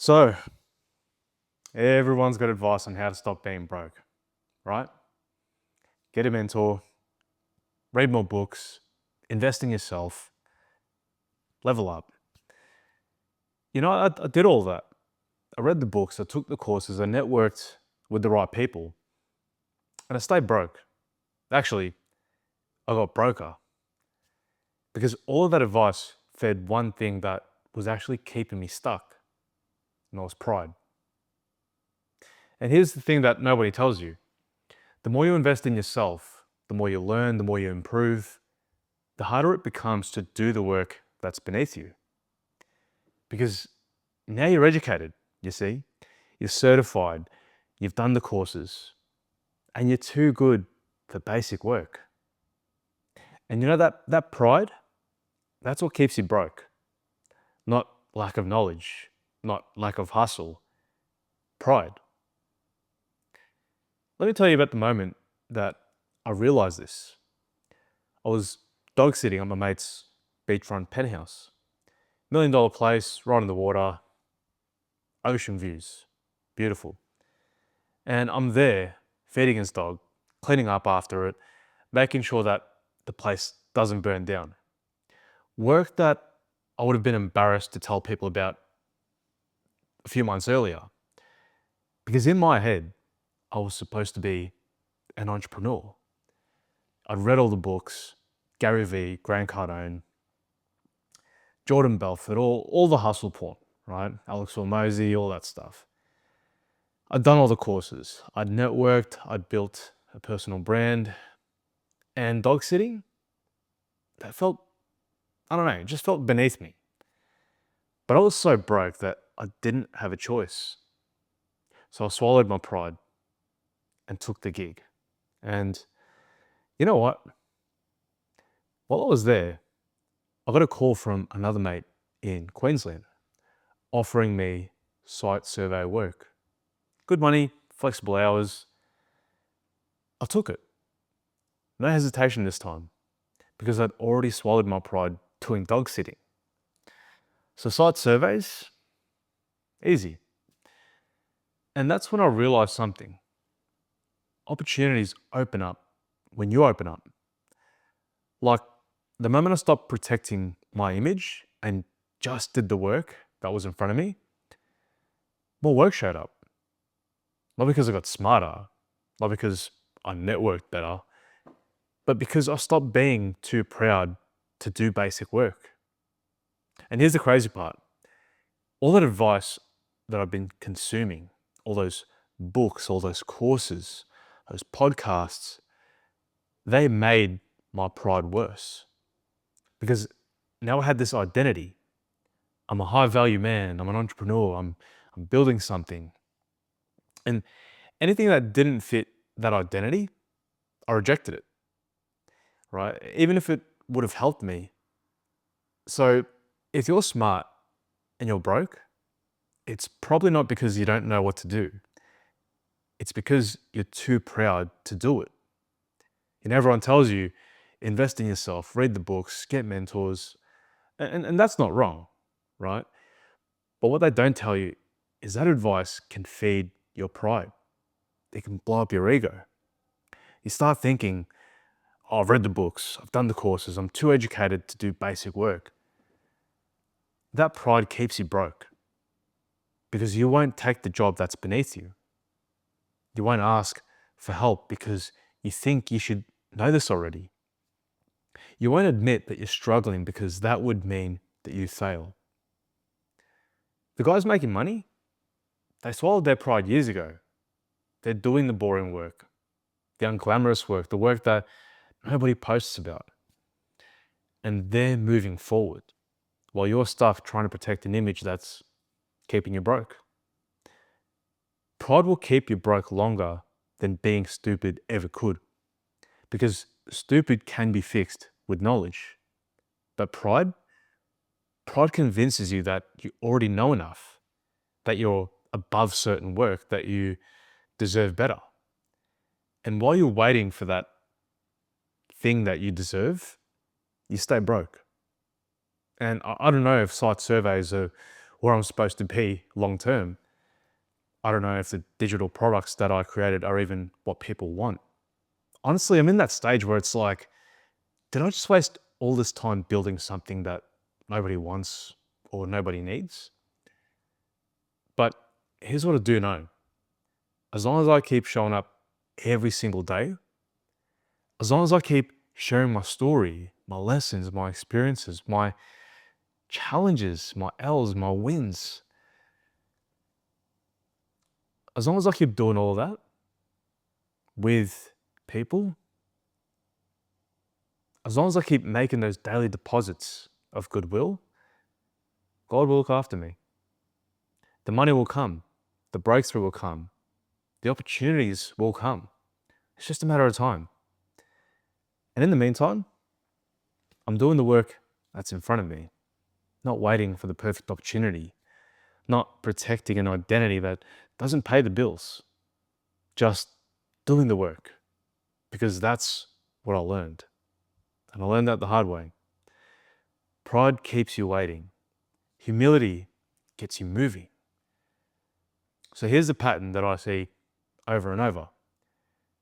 So, everyone's got advice on how to stop being broke, right? Get a mentor, read more books, invest in yourself, level up. I did all that. I read the books, I took the courses, I networked with the right people, and I stayed broke. Actually, I got broker because all of that advice fed one thing that was actually keeping me stuck, and that was pride. And here's the thing that nobody tells you: the more you invest in yourself, the more you learn, the more you improve, the harder it becomes to do the work that's beneath you. Because now you're educated, you see, you're certified, you've done the courses, and you're too good for basic work. And that pride, that's what keeps you broke. Not lack of knowledge, not lack of hustle, pride. Let me tell you about the moment that I realized this. I was dog sitting on my mate's beachfront penthouse. $1 million place, right on the water, ocean views, beautiful. And I'm there feeding his dog, cleaning up after it, making sure that the place doesn't burn down. Work that I would have been embarrassed to tell people about a few months earlier. Because in my head, I was supposed to be an entrepreneur. I'd read all the books, Gary Vee, Grant Cardone, Jordan Belfort, all the hustle porn, right? Alex Hormozy, all that stuff. I'd done all the courses. I'd networked, I'd built a personal brand, and dog sitting, that felt, I don't know, it just felt beneath me. But I was so broke that I didn't have a choice. So I swallowed my pride and took the gig. And you know what? While I was there, I got a call from another mate in Queensland offering me site survey work. Good money, flexible hours. I took it. No hesitation this time because I'd already swallowed my pride doing dog sitting. So site surveys, easy. And that's when I realized something. Opportunities open up when you open up. Like the moment I stopped protecting my image and just did the work that was in front of me, more work showed up. Not because I got smarter, not because I networked better, but because I stopped being too proud to do basic work. And here's the crazy part. All that advice that I've been consuming, all those books, all those courses, those podcasts, they made my pride worse. Because now I had this identity. I'm a high value man, I'm an entrepreneur, I'm building something. And anything that didn't fit that identity, I rejected it. Right? Even if it would have helped me. So if you're smart and you're broke, it's probably not because you don't know what to do. It's because you're too proud to do it. And everyone tells you, invest in yourself, read the books, get mentors. And that's not wrong, right? But what they don't tell you is that advice can feed your pride. It can blow up your ego. You start thinking, oh, I've read the books, I've done the courses, I'm too educated to do basic work. That pride keeps you broke because you won't take the job that's beneath you. You won't ask for help because you think you should know this already. You won't admit that you're struggling because that would mean that you fail. The guys making money, they swallowed their pride years ago. They're doing the boring work, the unglamorous work, the work that nobody posts about. And they're moving forward while you're stuck trying to protect an image that's keeping you broke. Pride will keep you broke longer than being stupid ever could. Because stupid can be fixed with knowledge. But pride convinces you that you already know enough, that you're above certain work, that you deserve better. And while you're waiting for that thing that you deserve, you stay broke. And I don't know if site surveys are where I'm supposed to be long term. I don't know if the digital products that I created are even what people want. Honestly, I'm in that stage where it's like, did I just waste all this time building something that nobody wants or nobody needs? But here's what I do know. As long as I keep showing up every single day, as long as I keep sharing my story, my lessons, my experiences, my challenges, my L's, my wins, as long as I keep doing all of that with people, as long as I keep making those daily deposits of goodwill, God will look after me. The money will come, the breakthrough will come, the opportunities will come. It's just a matter of time. And in the meantime, I'm doing the work that's in front of me, not waiting for the perfect opportunity, not protecting an identity that doesn't pay the bills, just doing the work, because that's what I learned. And I learned that the hard way. Pride keeps you waiting. Humility gets you moving. So here's the pattern that I see over and over.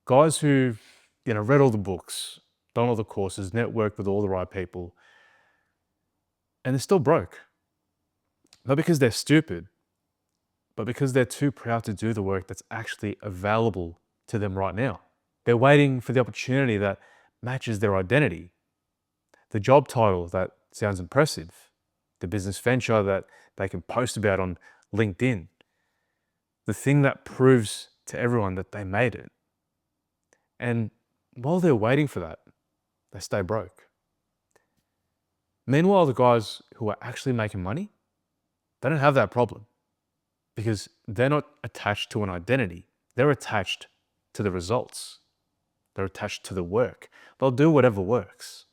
Guys who've, read all the books, done all the courses, networked with all the right people, and they're still broke. Not because they're stupid, but because they're too proud to do the work that's actually available to them right now. They're waiting for the opportunity that matches their identity, the job title that sounds impressive, the business venture that they can post about on LinkedIn, the thing that proves to everyone that they made it. And while they're waiting for that, they stay broke. Meanwhile, the guys who are actually making money, they don't have that problem because they're not attached to an identity. They're attached to the results. They're attached to the work. They'll do whatever works.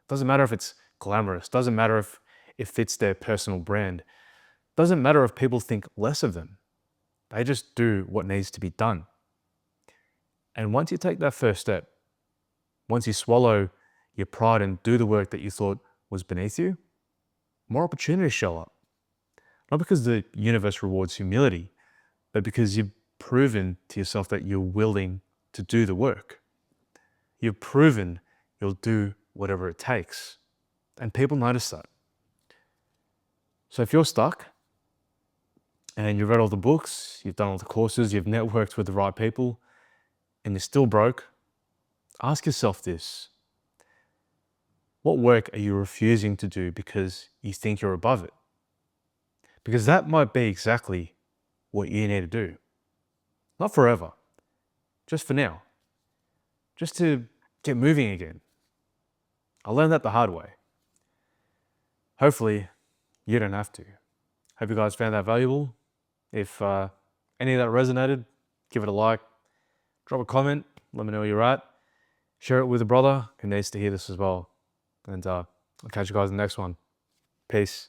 Doesn't matter if it's glamorous. Doesn't matter if it fits their personal brand. Doesn't matter if people think less of them. They just do what needs to be done. And once you take that first step, once you swallow your pride and do the work that you thought was beneath you, more opportunities show up. Not because the universe rewards humility, but because you've proven to yourself that you're willing to do the work. You've proven you'll do whatever it takes. And people notice that. So if you're stuck and you've read all the books, you've done all the courses, you've networked with the right people, and you're still broke, ask yourself this. What work are you refusing to do because you think you're above it? Because that might be exactly what you need to do. Not forever, just for now. Just to get moving again. I learned that the hard way. Hopefully, you don't have to. Hope you guys found that valuable. If any of that resonated, give it a like, drop a comment, let me know where you're at. Share it with a brother who needs to hear this as well. And I'll catch you guys in the next one. Peace.